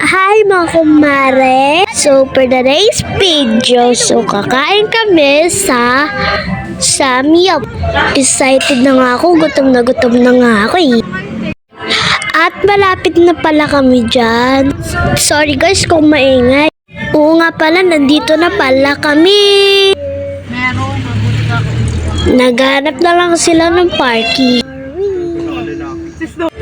Hi mga kumare! So for today's video, kakain kami sa Samyup. Excited na nga ako, gutom na nga ako eh. At malapit na pala kami dyan. Sorry guys kung maingay. Oo nga pala, nandito na pala kami. Naghanap na lang sila ng parking.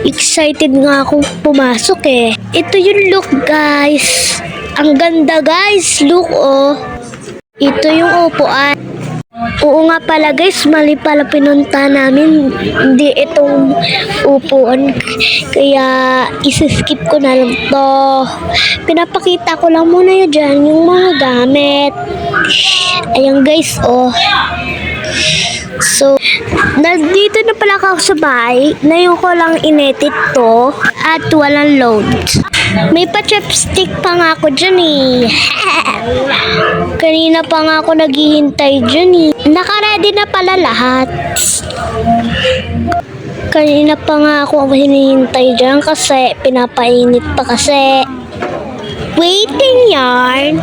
Excited nga akong pumasok eh. Ito yung look guys. Ang ganda guys. Look oh. Ito yung upuan. Oo nga pala guys. Mali pala pinunta namin. Hindi itong upuan. Kaya isiskip ko na lang to. Pinapakita ko lang muna yun dyan. Yung mga gamit. Ayan guys oh. So, nandito na pala ako sa bahay. Ngayon ko lang inedit to at walang load. May pa-chopstick pa nga ako dyan eh. Kanina pa nga ako naghihintay dyan eh. Naka-ready na pala lahat. Kanina pa nga ako hinihintay dyan kasi pinapainit pa kasi. Waiting yarn.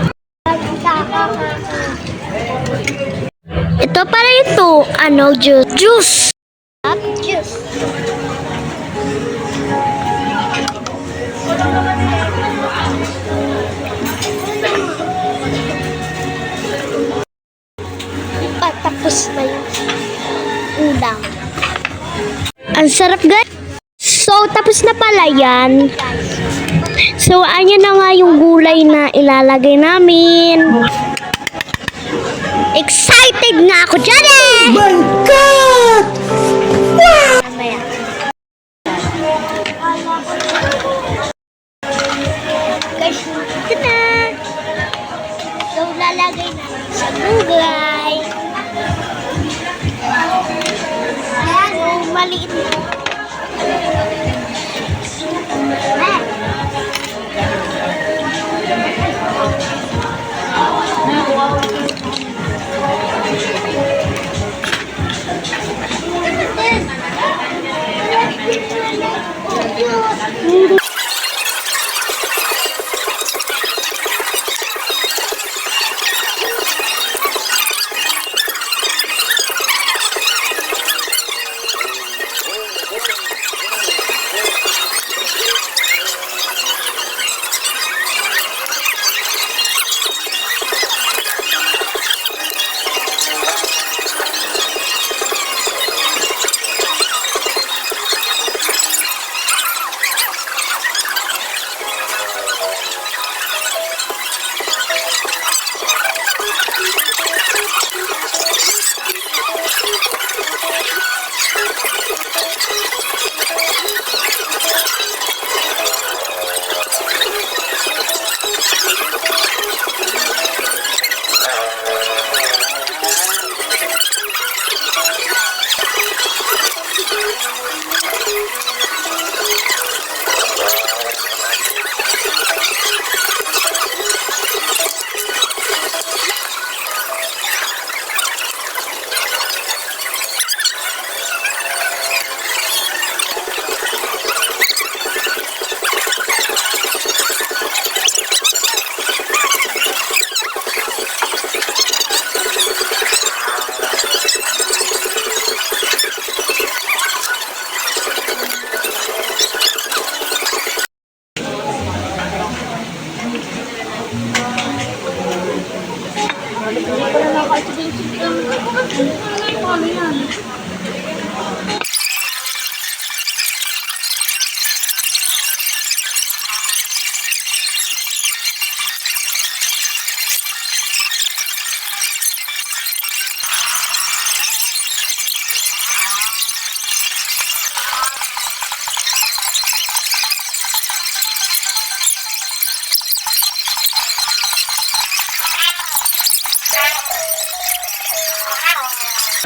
Ito pala ito, juice. Juice! Juice. Patapos na yung ulam. Ang sarap guys. So, tapos na pala yan. So, ayan na nga yung gulay na ilalagay namin. Excited nga ako dyan eh! Oh my God! Wow! Guys, ito na! So, lalagay na sa gulay. Ayan, so, maliit na.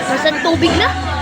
Nasaan tubig na?